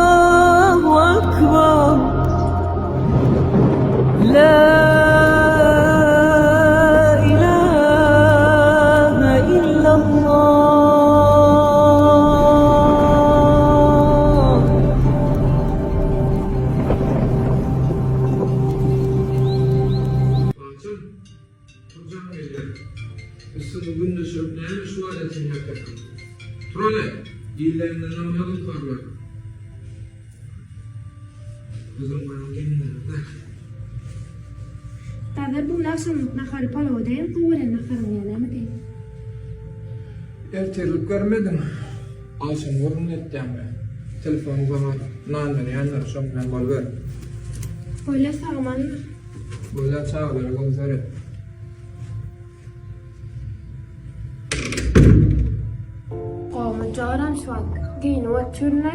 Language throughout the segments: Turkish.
Allahu Ekber. La ilahe illallah. Hocam geliyor. Üstü bugün de söyleyeyim şu aletini yapalım. Trole, dillerinden anladım karlar. Kızım bana kendine de. تعذر بنفسهم نخر بالا ودين قوة النخر ويانا مدين. Ertelip görmedim. Alsın vurun ettim ben. Telefonu bana nanları yanları şomdan bol ver. ولا ثعمان Böyle çağırır gözleri. قام جاران شوال جين واتشرنا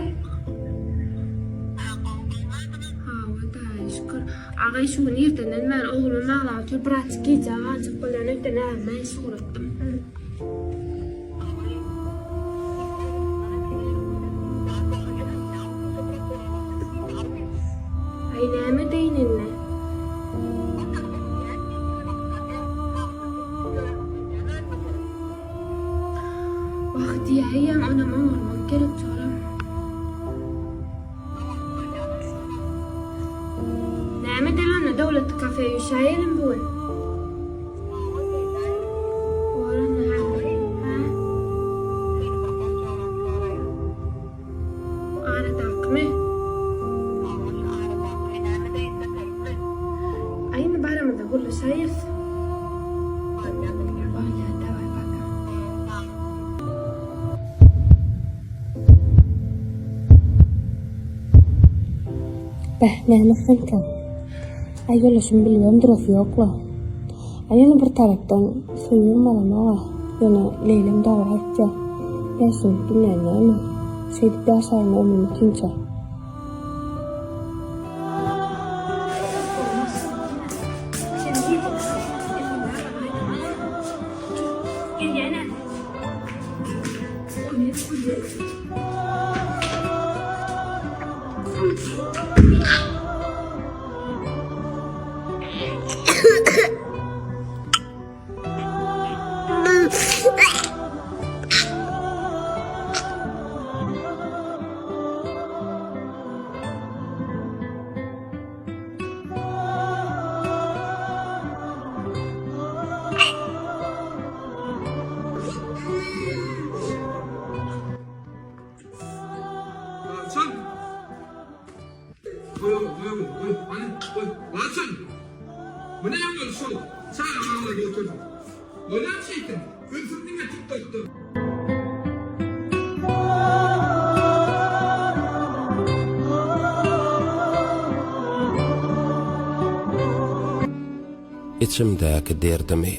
ها ودا يشكر عغي شو نيرتن المال أول ما على طول برات كيتا عن تقول أنا تنا ما يشكرك أين مديننا واختي أيام أنا ما ممكن ترى نعمل لنا دولة كافيه وشاي نبون ورنا ها أنا تاكمه أين بعد ما تقول له شايف Nah, kan. Ayo lo sembilan terus yoklo. Ayo bertaratan suyun malam yana leylem dağlarca. Yasun dinlenene. Şeydi dasayın o mümkünce. Watson! Koy, anne, koy. Watson! Bu ne yapıyorsun? Sen ağla götür. Öyle mi şeytin? Hırsızlığına TikTok'ta. İçimdeki derdimi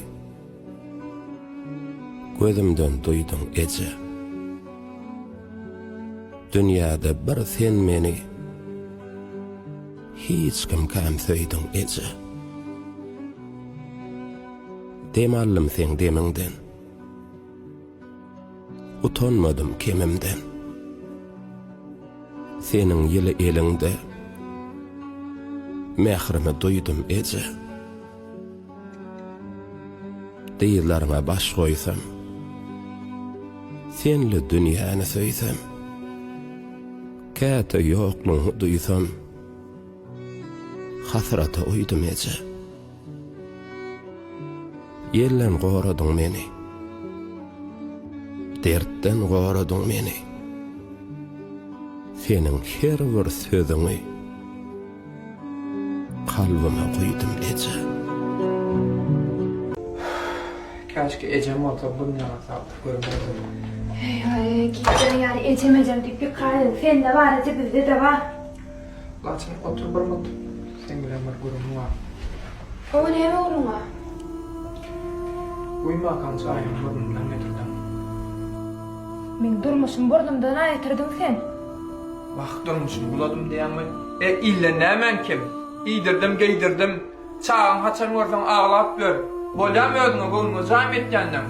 gözümden duydum ece. Dünyada bir sen meni hiç kim söydün ece. Demalım sen deminden, utanmadım kemimden. Senin yılı elinde mehrimi duydum ece. Deyillerine baş koysam, senli dünyanı söysem, kâte yokluğunu duysam, hasrata uydum ece. Yellen qoradın meni, dertten qoradın meni. Senin her bir sözüňi kalbime koydum ece. Keşke Ecem olsa bunun yana sağlık görmezdim. Hey gitsen yani içemeyeceğim deyip bir kalın. Sen de var, bizde de var. Laçın otur bir mut. Sen bilen bir gurumun var. O ne mi uğruna? Uyma kanca ayın burnundan getirdim. Ben durmuşum burnumdan ayettirdim sen. Vakt durmuşum buladım diyen mi? İlle ne men kim? İydirdim giydirdim. Çağın haçan varsan ağlap gör. Bolam ödünü bulunu zahmet etkendim.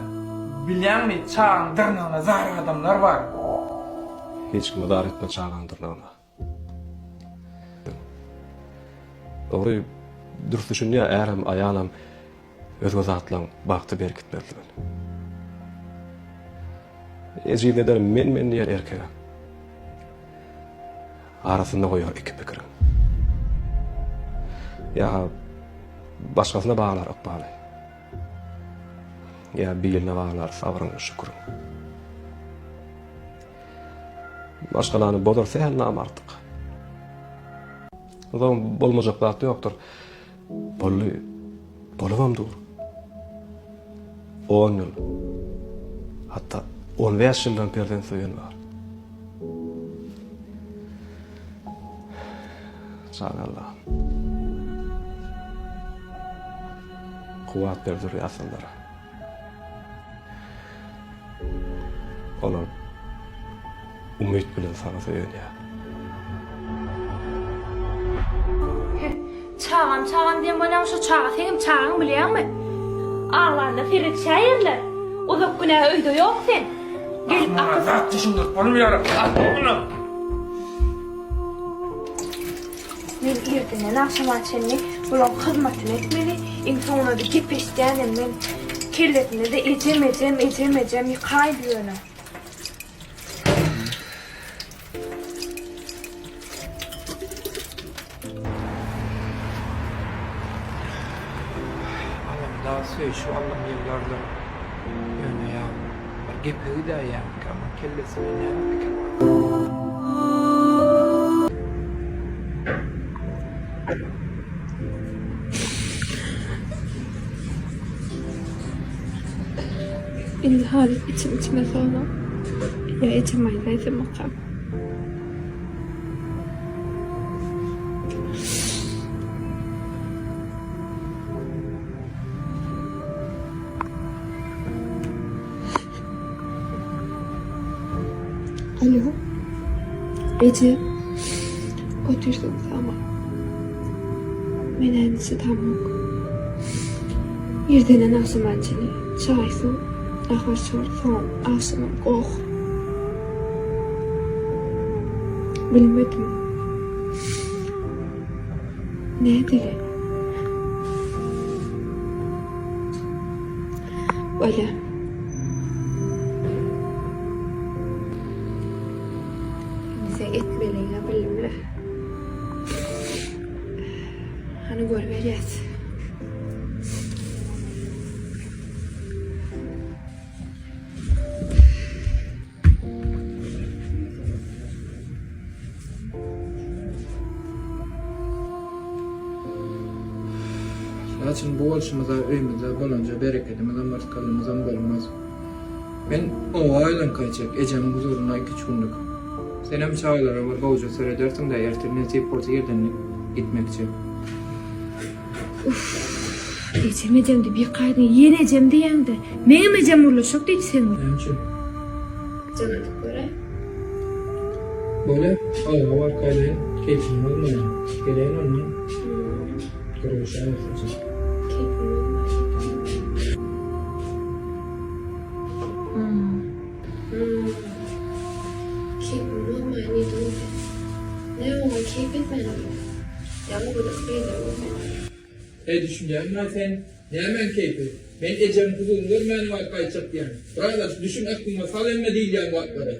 Bilen mi çağın dırnağına zahir adamlar var. hiç kime dar etme çağlandırlığına. Doğru dürüst düşünýär ärim aýalam özge zatlaryň bagty berkitmezligin. Ejip ederim men diýer erkege. Arasynda goýar iki pikirim. Ya başgasyna baglar akbaly. Ya biline baglar sabryň şükür. Başgalarny bodursa hel namartyk. O zaman bolmajak zat ýokdur. Bolamamdyr. 10 ýyl. Hatta 15 ýyldan perden söýen bar. Sağ Allah. Kuwat berdir ýasynlara. Olar umyt bilen sana söýenýär. Çağam diyen bana şu çağa senin çağın bilýärmi? Ağlarına firik şaýerler. Uzak günah öýde ýok sen. Gelip Bana zat düşündür, bolmaýar. Bunu. Men ýerdenen akşam açanny bulan hyzmatyny etmeli, insana da gepleşýänem men kelletini de ejemejem ýykaý diýerler. Allah'ım daha söyle şu Allah'ım yıllarla yöne ya. Bir gepeği de ya. Ama kellesi beni ya. İlhal içime sonra. Ya içime ayrı makam. Alo. Ece. Otursun ama. Men endişe tamam. Yerdenen asımancını. Çaysın. Ahar son asımım qoq. Bilmedim. Ne dili? Öyle. Bize etmeliyle bilimle. Hani görmeyeceğiz. Lakin bu oluşumuzda öýümizde bolunca bereketimizden başkalymyzdan bolmaz. Men o aýlan kaçak, ejem huzuruna 2 günlük. Senem çağlara bir gowja seredersin da ertene tep bolsa yerden gitmekçi. Ecemeyeceğim de bir kaydını yeneceğim diyen de meyemeyeceğim urlaşık deydi sen mi? Nemçi? Canıdık göre. Böyle Allah'a var kaydayan keyfini olmayan. Geleyin ondan. Görüşe ayaklayacak. Keyfim olmayan neydi o? Ne o? Keyif etmeyen o. Ya bu da kıydı o. Düşüneceğim ben sen ne hemen keyfi. Ben ecem kuzun görmeyen var kayacak yani. Arkadaş düşün aklıma sal emme değil yani vakları.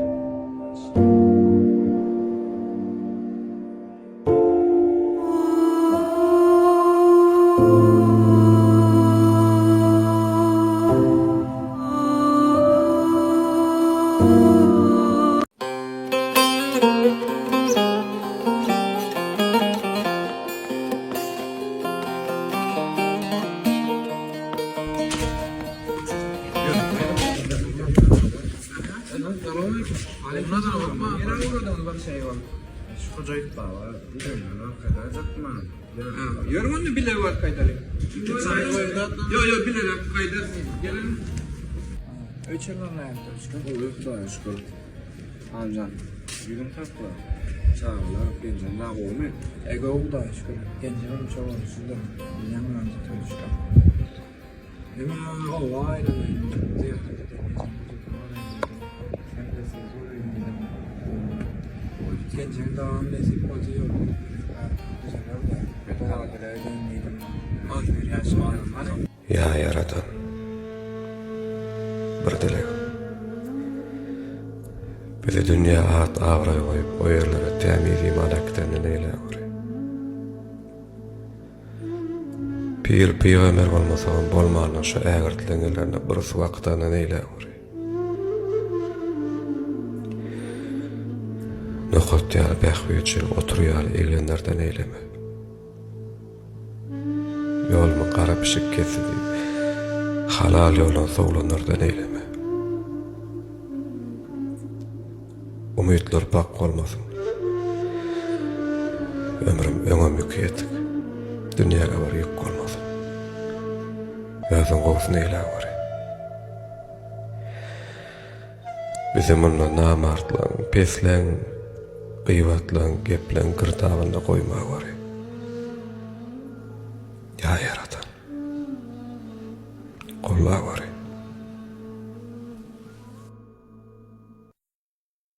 Yormanı bile var kaydalı. Yo bile kaydalı. Gelin. Ölçerler ne yaptı? Olur da şükür. Amcan yüzüm takla. Çağlar bence la olmuyor. Ego da şükür. Gençlerim çok oluştu. Yanımdan tutuştu. Ama Allah ayrı ziyaret edelim. Sen de siz oraya gidelim. Kendilerine devam edip oluyor. Güzel oldu. Doğa dileğiyle ümmedim. Az bir yaşamayalım. Hadi. Ya Yaradan, bir dilegim. Bizi dünya at avraya koyup o yerlere temizim alaklarını neyle uğray. Pir ömer olmasağın bolmağının şu ägirtlengelerine bir su aktarını neyle uğray. Nokot ýaly bähbüýçil oturýaly eglenlerden eyleme. Ýolumy gara pişik kesidi, halal ýoldan sowlanlardan eyleme. Umytlar bak bolmasyn. Ömrüm öňe mükýetik. Dünýäge bir ýük bolmasyn. Özüň gowsyn eýle bari. Bize munla namartlaň, pesleň, gıйbatlaň, gepleň gırtawynda goýma bari. Ya Yaradan. Golla bari.